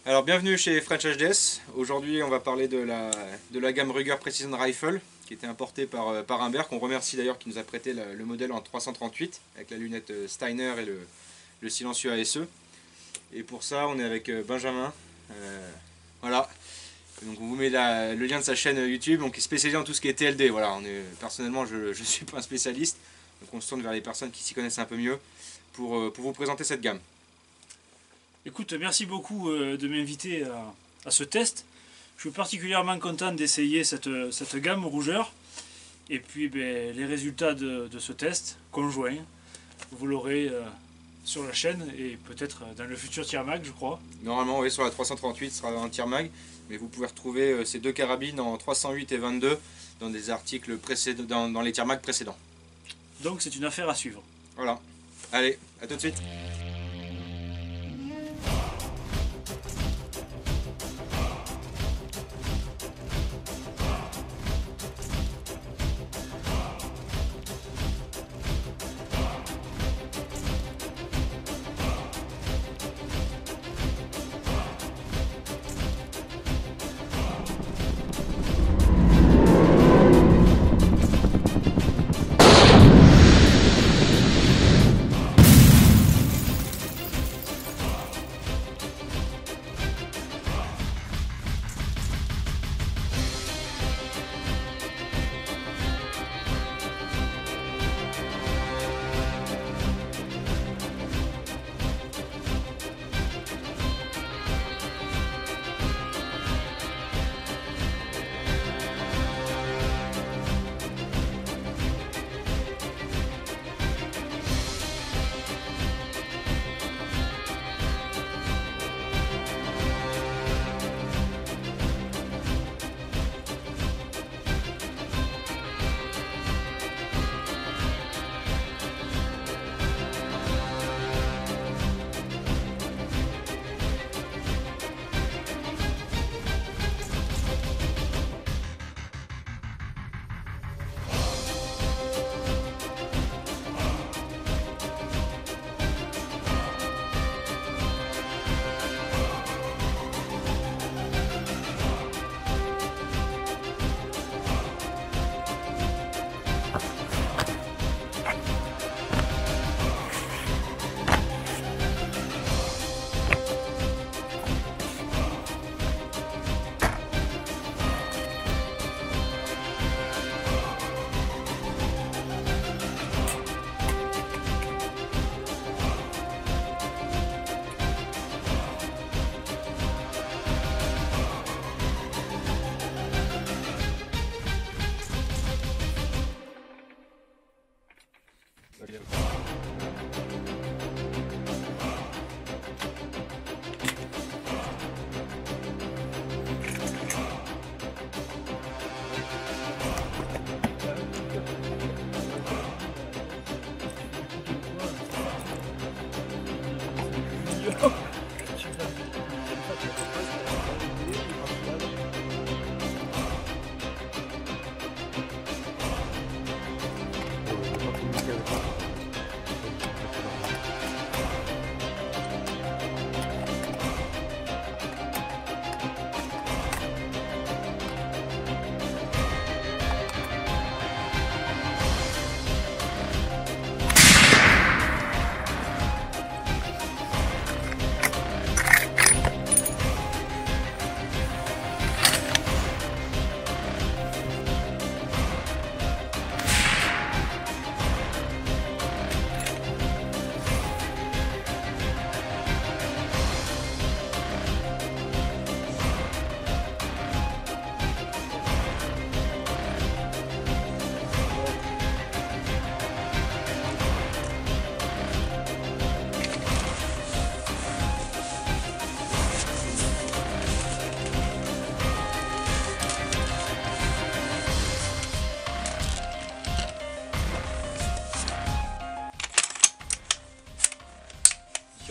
Alors bienvenue chez French HDS. Aujourd'hui on va parler de la gamme Ruger Precision Rifle qui était importée par Imbert, qu'on remercie d'ailleurs, qui nous a prêté le modèle en 338 avec la lunette Steiner et le silencieux ASE. Et pour ça on est avec Benjamin. Voilà. Donc on vous met le lien de sa chaîne YouTube, donc il est spécialisé en tout ce qui est TLD. Voilà, personnellement je ne suis pas un spécialiste, donc on se tourne vers les personnes qui s'y connaissent un peu mieux pour vous présenter cette gamme. Écoute, merci beaucoup de m'inviter à ce test. Je suis particulièrement content d'essayer cette gamme rougeur. Et puis les résultats de ce test conjoint, vous l'aurez sur la chaîne et peut-être dans le futur Tiermag, je crois. Normalement, oui, sur la 338, ce sera un Tiermag, mais vous pouvez retrouver ces deux carabines en 308 et 22 dans des articles précédents, dans les Tiermag précédents. Donc c'est une affaire à suivre. Voilà. Allez, à tout de suite.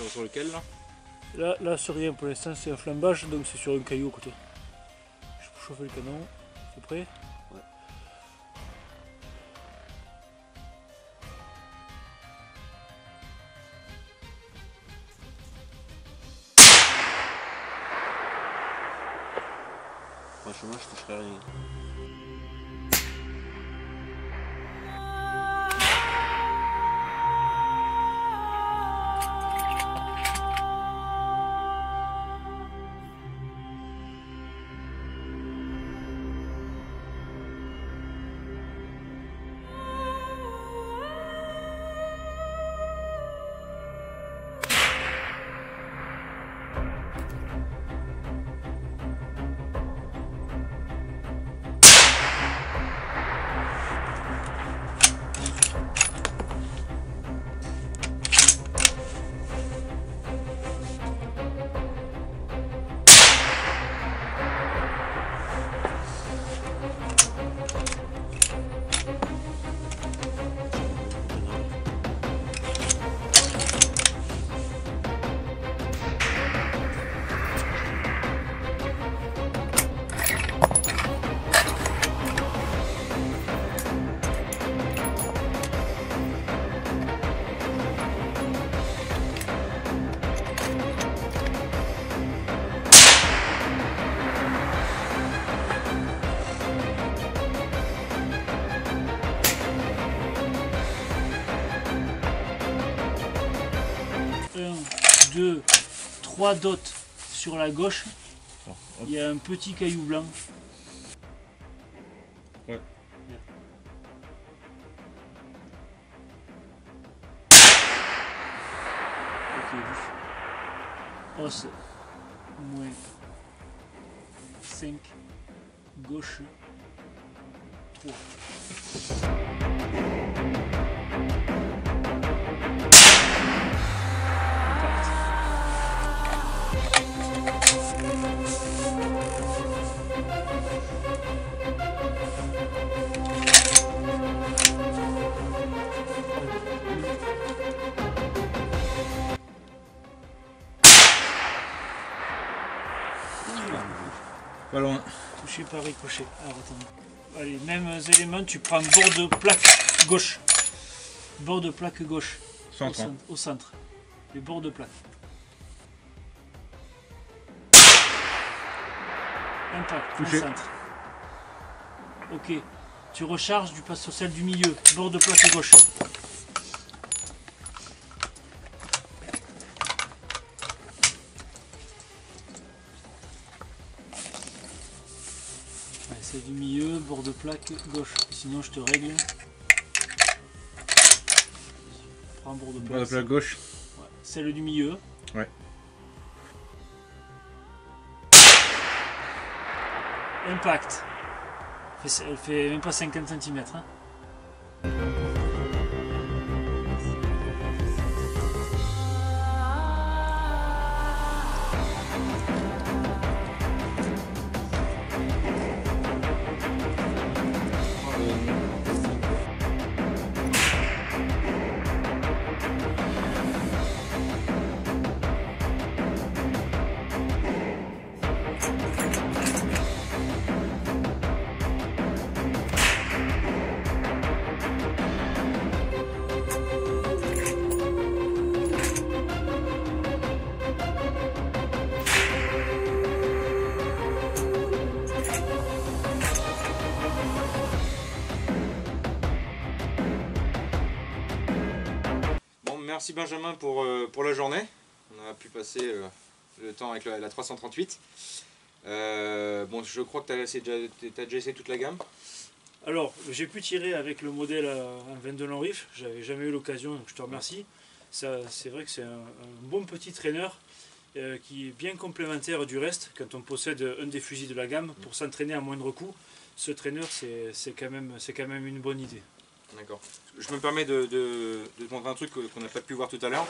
Sur lequel là? Là c'est rien pour l'instant, c'est un flambage, donc c'est sur un caillou à côté. Je peux chauffer le canon, c'est prêt? Ouais. franchement, je toucherai rien. Deux, trois dots sur la gauche. Il y a un petit caillou blanc. Ouais. Ok, os moins 5, gauche 3. Pas loin. Touché par ricochet. Alors attends. Allez, mêmes éléments, tu prends bord de plaque gauche. Bord de plaque gauche. Centre. Au centre. Les bords de plaque. Impact, Touché. au centre. Ok. Tu recharges, tu passes sur celle du milieu. Bord de plaque gauche. Ouais, celle du milieu, bord de plaque gauche. Sinon je te règle. Prends bord de plaque. La gauche. Ouais. Celle du milieu. Ouais. Impact. Elle fait même pas 50 cm. Hein. Merci Benjamin pour la journée. On a pu passer le temps avec la 338. Bon, je crois que tu as déjà essayé toute la gamme. Alors, j'ai pu tirer avec le modèle en 22 long riff. J'avais jamais eu l'occasion, donc je te remercie. C'est vrai que c'est un bon petit traîneur qui est bien complémentaire du reste. Quand on possède un des fusils de la gamme, pour s'entraîner à moindre coût, ce traîneur c'est quand même une bonne idée. D'accord. Je me permets de te montrer un truc qu'on n'a pas pu voir tout à l'heure.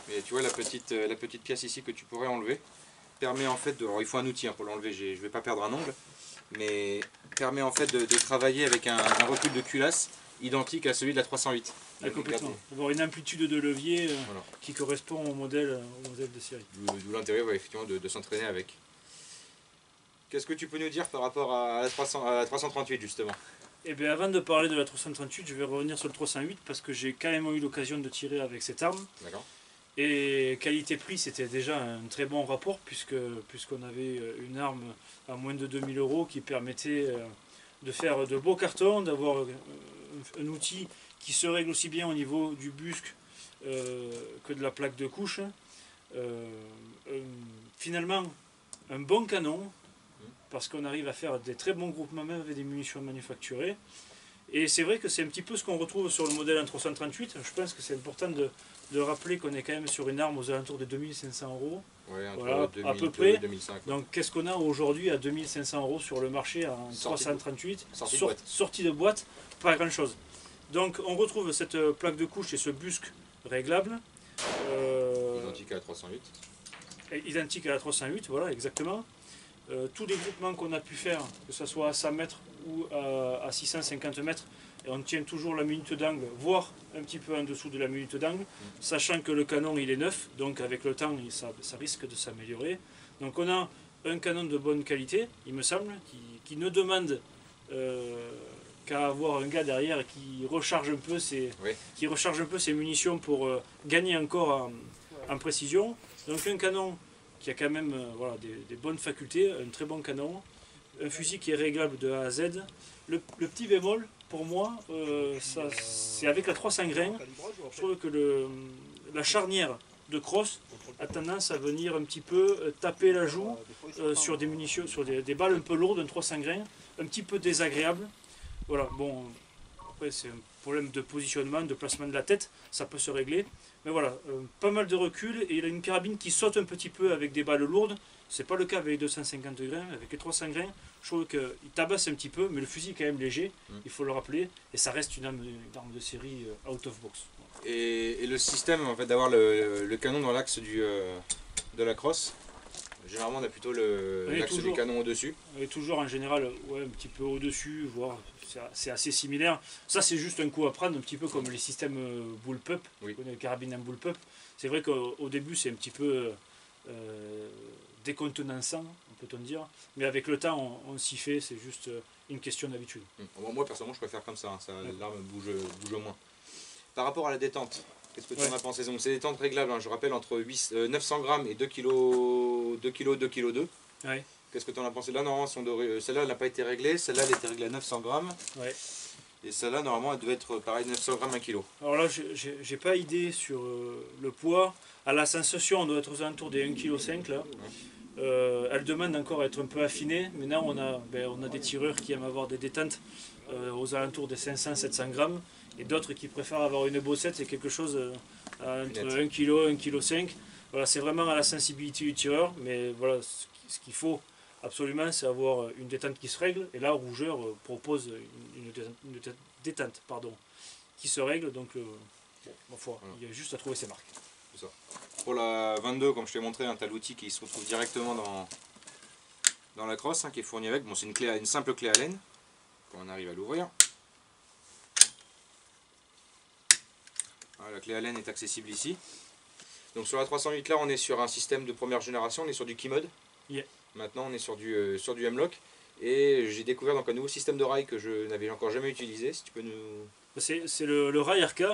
Mais tu vois la petite pièce ici que tu pourrais enlever permet en fait de. Alors il faut un outil hein, pour l'enlever, je ne vais pas perdre un ongle, mais permet en fait de travailler avec un recul de culasse identique à celui de la 308. Ah, complètement. Avoir une amplitude de levier voilà. Qui correspond au modèle de série. D'où l'intérêt ouais, effectivement de s'entraîner avec. Qu'est-ce que tu peux nous dire par rapport à la 338 justement? Eh bien, avant de parler de la 338, je vais revenir sur le 308 parce que j'ai carrément eu l'occasion de tirer avec cette arme. D'accord. Et qualité-prix, c'était déjà un très bon rapport puisqu'on avait une arme à moins de 2000 euros qui permettait de faire de beaux cartons, d'avoir un outil qui se règle aussi bien au niveau du busc que de la plaque de couche. Euh, euh, Finalement, un bon canon, parce qu'on arrive à faire des très bons groupements même avec des munitions manufacturées. Et c'est vrai que c'est un petit peu ce qu'on retrouve sur le modèle M338. Je pense que c'est important de rappeler qu'on est quand même sur une arme aux alentours de 2500 euros. Ouais, entre Voilà, 2002 à peu près. et 2005. Donc qu'est-ce qu'on a aujourd'hui à 2500 euros sur le marché en Sortie 338 sortie de boîte, pas grand chose. Donc on retrouve cette plaque de couche et ce busc réglable. Identique à la 308. Identique à la 308, voilà, exactement. Tous les groupements qu'on a pu faire, que ce soit à 100 mètres ou à 650 mètres, et on tient toujours la minute d'angle, voire un petit peu en dessous de la minute d'angle, sachant que le canon il est neuf, donc avec le temps ça risque de s'améliorer. Donc on a un canon de bonne qualité, il me semble, qui ne demande qu'à avoir un gars derrière qui recharge un peu ses munitions pour gagner encore en précision. Donc un canon qui a quand même voilà, des bonnes facultés, un très bon canon, un fusil qui est réglable de A à Z. Le petit bémol, pour moi, c'est avec la 300 grains, je trouve que la charnière de crosse a tendance à venir un petit peu taper la joue sur des munitions, sur des balles un peu lourdes, un 300 grains, un petit peu désagréable. Voilà, bon, après c'est un problème de positionnement, de placement de la tête, ça peut se régler. Mais voilà, pas mal de recul et il a une carabine qui saute un petit peu avec des balles lourdes. C'est pas le cas avec les 250 grains, avec les 300 grains. Je trouve qu'il tabasse un petit peu, mais le fusil est quand même léger, il faut le rappeler. Et ça reste une arme de série out of box. Et le système en fait, d'avoir le canon dans l'axe de la crosse, généralement on a plutôt l'axe du canon au-dessus. Et toujours en général ouais, un petit peu au-dessus, voire c'est assez similaire. Ça c'est juste un coup à prendre, un petit peu comme les systèmes bullpup, les carabines en bullpup. C'est vrai qu'au début c'est un petit peu décontenançant, peut-on dire, mais avec le temps on s'y fait, c'est juste une question d'habitude. Moi personnellement je préfère comme ça, l'arme bouge moins. Par rapport à la détente, qu'est-ce que tu en as pensé? Donc c'est des détentes réglables, je rappelle, entre 900 grammes et 2 kg, 2 kg, 2 kg 2. Ouais. Qu'est-ce que tu en as pensé? Là, normalement, celle-là, elle n'a pas été réglée. Celle-là, elle était réglée à 900 grammes. Ouais. Et celle-là, normalement, elle devait être pareil, 900 grammes, 1 kg. Alors là, j'ai pas idée sur le poids. À la sensation, on doit être aux alentours des 1,5 kg là. Elle demande encore à être un peu affinée. Maintenant, on a des tireurs qui aiment avoir des détentes aux alentours des 500-700 grammes. Et d'autres qui préfèrent avoir une bossette, c'est quelque chose entre 1 kg, 1,5 kg. Voilà, c'est vraiment à la sensibilité du tireur. Mais voilà, ce qu'il faut absolument, c'est avoir une détente qui se règle. Et là, Rougeur propose une détente qui se règle. Donc, ma foi, il y a juste à trouver ses marques. C'est ça. Pour la 22, comme je t'ai montré, tu as l'outil qui se retrouve directement dans la crosse, qui est fourni avec. Bon, c'est une simple clé Allen. Quand on arrive à l'ouvrir. Voilà, la clé Allen est accessible ici. Donc sur la 308 là, on est sur un système de première génération, on est sur du Keymode. Yeah. Maintenant on est sur du M-Lock. Et j'ai découvert donc un nouveau système de rail que je n'avais encore jamais utilisé. Si tu peux nous... C'est le rail RK.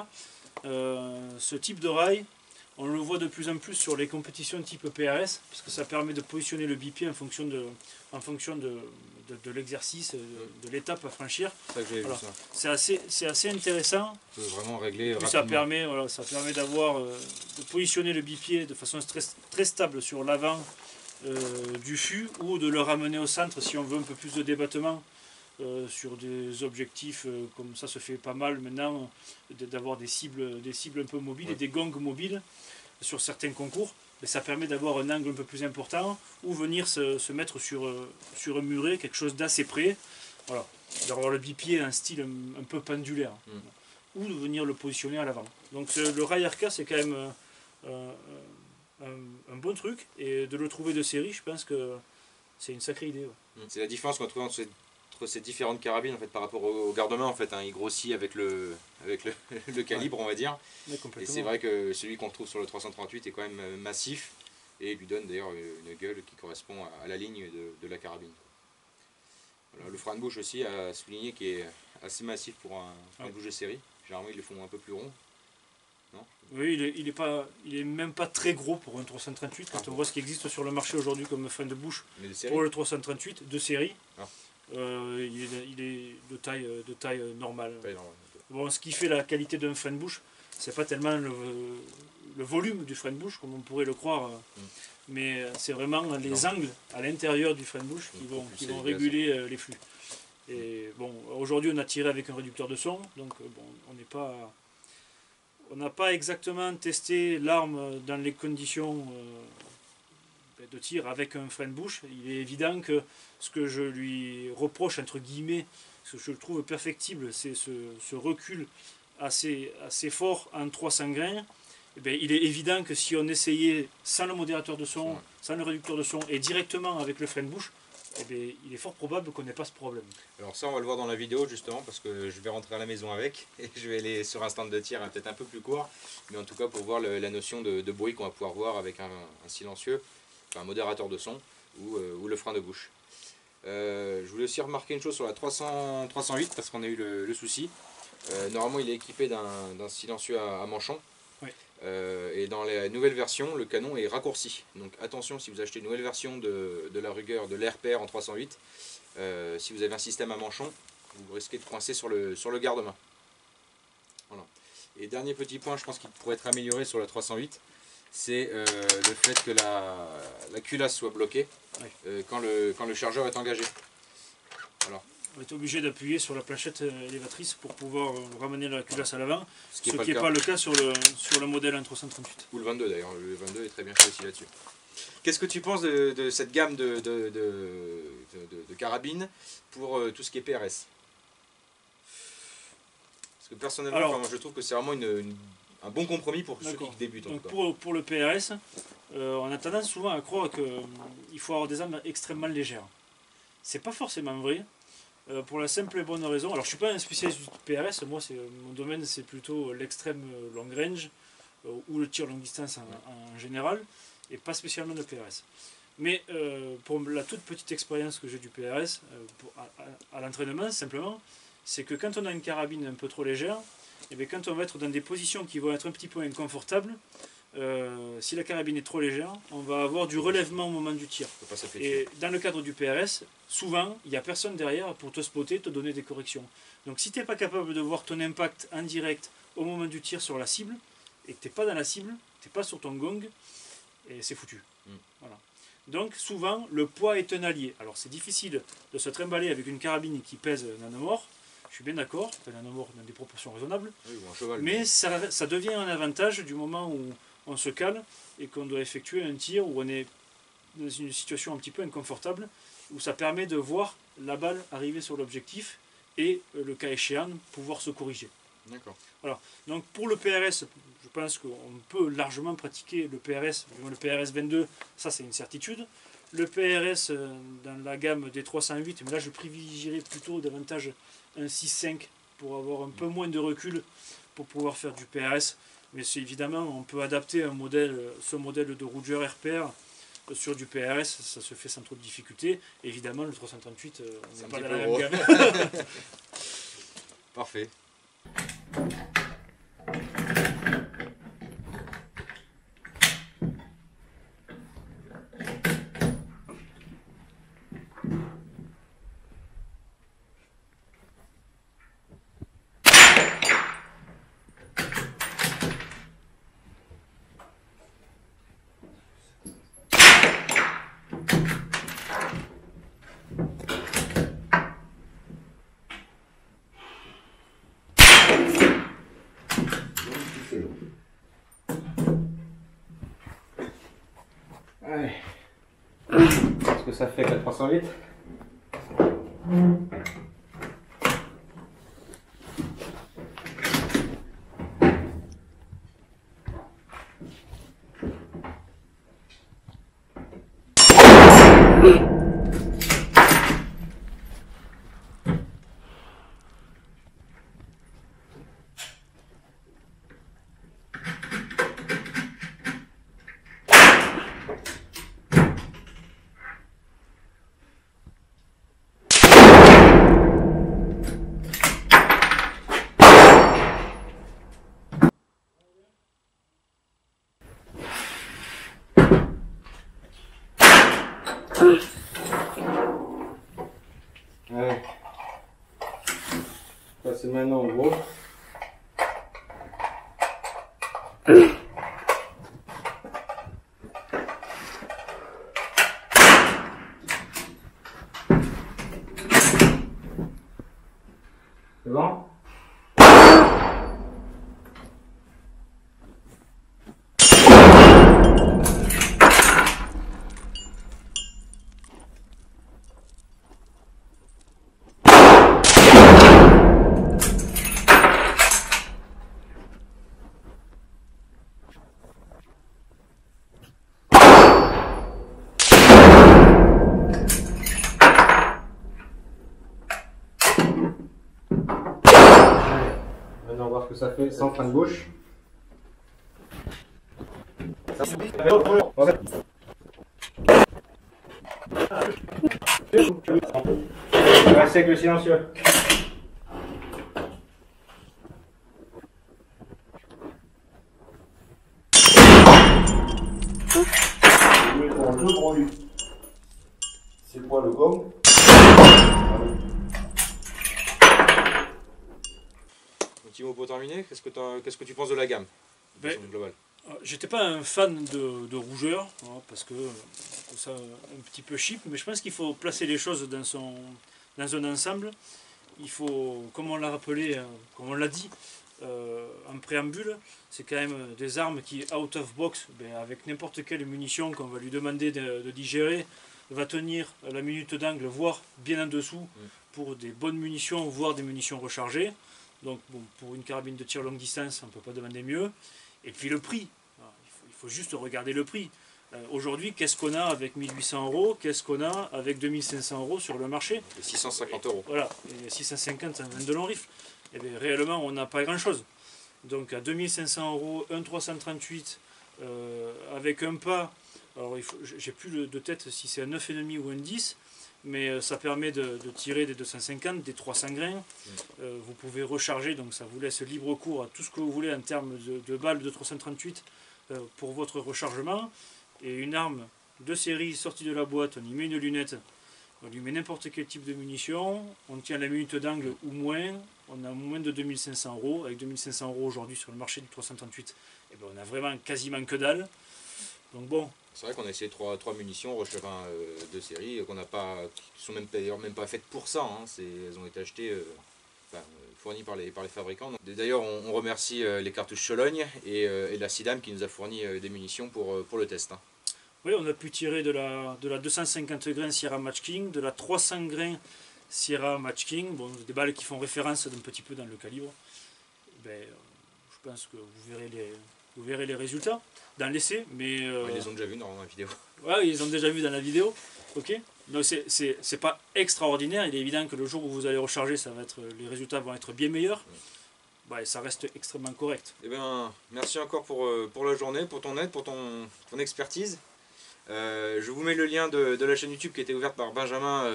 Ce type de rail, on le voit de plus en plus sur les compétitions type PRS, parce que ça permet de positionner le bipied en fonction de l'exercice, de l'étape à franchir. Voilà. C'est assez intéressant. On peut vraiment régler rapidement. Ça permet de positionner le bipied de façon très stable sur l'avant du fût, ou de le ramener au centre si on veut un peu plus de débattement. Sur des objectifs comme ça se fait pas mal maintenant, d'avoir des cibles un peu mobiles et des gongs mobiles sur certains concours. Mais ça permet d'avoir un angle un peu plus important ou venir se mettre sur un muret, quelque chose d'assez près. Voilà. D'avoir le bipied un style un peu pendulaire. Ou de venir le positionner à l'avant. Donc le rail RK c'est quand même un bon truc, et de le trouver de série, je pense que c'est une sacrée idée. C'est la différence qu'on trouve entre ces différentes carabines en fait, par rapport au garde-main en fait, il grossit avec le calibre on va dire. Et c'est vrai que celui qu'on trouve sur le 338 est quand même massif et lui donne d'ailleurs une gueule qui correspond à la ligne de la carabine. Voilà, le frein de bouche aussi à souligner qui est assez massif pour un frein de bouche de série. Généralement ils le font un peu plus rond. non? Oui, il est même pas très gros pour un 338 quand on voit ce qui existe sur le marché aujourd'hui comme frein de bouche pour le 338 de série. Ah. Il est de taille normale. Taille normale. Bon, ce qui fait la qualité d'un frein de bouche, c'est pas tellement le volume du frein de bouche comme on pourrait le croire, mais c'est vraiment les angles à l'intérieur du frein de bouche qui vont réguler les flux. Et bon, aujourd'hui on a tiré avec un réducteur de son, donc bon, on n'a pas exactement testé l'arme dans les conditions de tir avec un frein de bouche. Il est évident que ce que je lui reproche, entre guillemets, ce que je le trouve perfectible, c'est ce recul assez fort en 300 grains. Eh bien, il est évident que si on essayait sans le modérateur de son, sans le réducteur de son et directement avec le frein de bouche, eh bien, il est fort probable qu'on n'ait pas ce problème. Alors ça on va le voir dans la vidéo justement parce que je vais rentrer à la maison avec et je vais aller sur un stand de tir peut-être un peu plus court, mais en tout cas pour voir la notion de bruit qu'on va pouvoir voir avec un silencieux, enfin, un modérateur de son ou le frein de bouche. Je voulais aussi remarquer une chose sur la 308 parce qu'on a eu le souci. Normalement il est équipé d'un silencieux à manchon. Oui. Et dans la nouvelle version, le canon est raccourci. Donc attention, si vous achetez une nouvelle version de la Ruger, de l'RPR en 308, si vous avez un système à manchon, vous risquez de coincer sur le garde-main. Voilà. Et dernier petit point, je pense qu'il pourrait être amélioré sur la 308, c'est le fait que la culasse soit bloquée quand le chargeur est engagé. Voilà. On est obligé d'appuyer sur la planchette élévatrice pour pouvoir ramener la culasse à l'avant, ce qui n'est pas pas le cas sur le modèle 338. Ou le 22 d'ailleurs, le 22 est très bien fait aussi là-dessus. Qu'est-ce que tu penses de cette gamme de carabines pour tout ce qui est PRS? Parce que personnellement, je trouve que c'est vraiment un bon compromis pour ceux qui débutent. Donc pour le PRS, on a tendance souvent à croire qu'il faut avoir des armes extrêmement légères. C'est pas forcément vrai. Pour la simple et bonne raison, alors je suis pas un spécialiste du PRS, moi mon domaine c'est plutôt l'extrême long range ou le tir longue distance en général, et pas spécialement le PRS. Mais pour la toute petite expérience que j'ai du PRS, à l'entraînement simplement, c'est que quand on a une carabine un peu trop légère, et bien quand on va être dans des positions qui vont être un petit peu inconfortables, si la carabine est trop légère, on va avoir du relèvement au moment du tir. Et dans le cadre du PRS, souvent, il n'y a personne derrière pour te spotter, te donner des corrections. Donc si tu n'es pas capable de voir ton impact en direct au moment du tir sur la cible, et que tu n'es pas dans la cible, tu n'es pas sur ton gong, et c'est foutu. Voilà. Donc souvent, le poids est un allié. Alors c'est difficile de se trimballer avec une carabine qui pèse un nanomore, je suis bien d'accord, un nanomore dans des proportions raisonnables, oui, ou un cheval, mais ça devient un avantage du moment où on se cale et qu'on doit effectuer un tir où on est dans une situation un petit peu inconfortable, où ça permet de voir la balle arriver sur l'objectif et le cas échéant pouvoir se corriger. D'accord. Voilà. Donc pour le PRS, je pense qu'on peut largement pratiquer le PRS. Le PRS 22, ça c'est une certitude. Le PRS dans la gamme des 308, mais là je privilégierais plutôt davantage un 6.5 pour avoir un peu moins de recul pour pouvoir faire du PRS. Mais c'est évidemment, on peut adapter ce modèle de Ruger RPR sur du PRS, ça se fait sans trop de difficulté. Évidemment, le 338, on n'est pas dans la même gamme. Parfait. Allez. Qu'est-ce que ça fait 408? passer maintenant au gros. C'est bon? Maintenant, on va voir ce que ça fait sans frein de bouche. Restez avec le silencieux. C'est quoi le gong? Un petit mot pour terminer, qu'est-ce que tu penses de la gamme globale? J'étais pas un fan de rougeur, hein, parce que je trouve ça un petit peu cheap, mais je pense qu'il faut placer les choses dans un ensemble. Il faut, comme on l'a rappelé, comme on l'a dit en préambule, c'est quand même des armes qui, out of box, avec n'importe quelle munition qu'on va lui demander de digérer, va tenir la minute d'angle, voire bien en dessous, pour des bonnes munitions, voire des munitions rechargées. Donc bon, pour une carabine de tir longue distance, on ne peut pas demander mieux. Et puis le prix, il faut juste regarder le prix. Aujourd'hui, qu'est-ce qu'on a avec 1800 €? Qu'est-ce qu'on a avec 2500 € sur le marché? 650 €. Voilà, et 650 en 22 long rifle. Et bien, réellement, on n'a pas grand-chose. Donc à 2500 €, un 338 avec un pas, alors j'ai plus de tête si c'est un 9,5 ou un 10, mais ça permet de tirer des 250, des 300 grains. Vous pouvez recharger, donc ça vous laisse libre cours à tout ce que vous voulez en termes de balles de 338 pour votre rechargement. Et une arme de série sortie de la boîte, on y met une lunette, on lui met n'importe quel type de munition, on tient la minute d'angle ou moins, on a moins de 2500 €. Avec 2500 € aujourd'hui sur le marché du 338, et ben on a vraiment quasiment que dalle. Donc bon. C'est vrai qu'on a essayé trois munitions de série qui sont même pas faites pour ça. Hein. Elles ont été achetées, fournies par les fabricants. D'ailleurs, on remercie les cartouches Chologne et la Sidam qui nous a fourni des munitions pour le test. Hein. Oui, on a pu tirer de la 250 grains Sierra Match King, de la 300 grains Sierra Match King, bon, des balles qui font référence un petit peu dans le calibre. Je pense que vous verrez les résultats dans l'essai, mais ils les ont déjà vus dans la vidéo. Ouais, ils ont déjà vu dans la vidéo. Ok. Donc c'est pas extraordinaire. Il est évident que le jour où vous allez recharger, les résultats vont être bien meilleurs. Et ça reste extrêmement correct. Eh bien, merci encore pour la journée, pour ton aide, pour ton expertise. Je vous mets le lien de la chaîne YouTube qui a été ouverte par Benjamin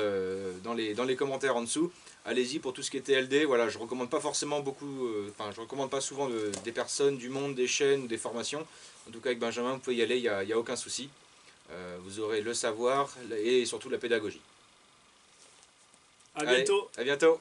dans les commentaires en dessous. Allez-y pour tout ce qui est TLD. Voilà, je recommande pas forcément je recommande pas souvent des personnes, du monde, des chaînes ou des formations. En tout cas avec Benjamin, vous pouvez y aller, il n'y a aucun souci. Vous aurez le savoir et surtout la pédagogie. À bientôt. Allez, à bientôt.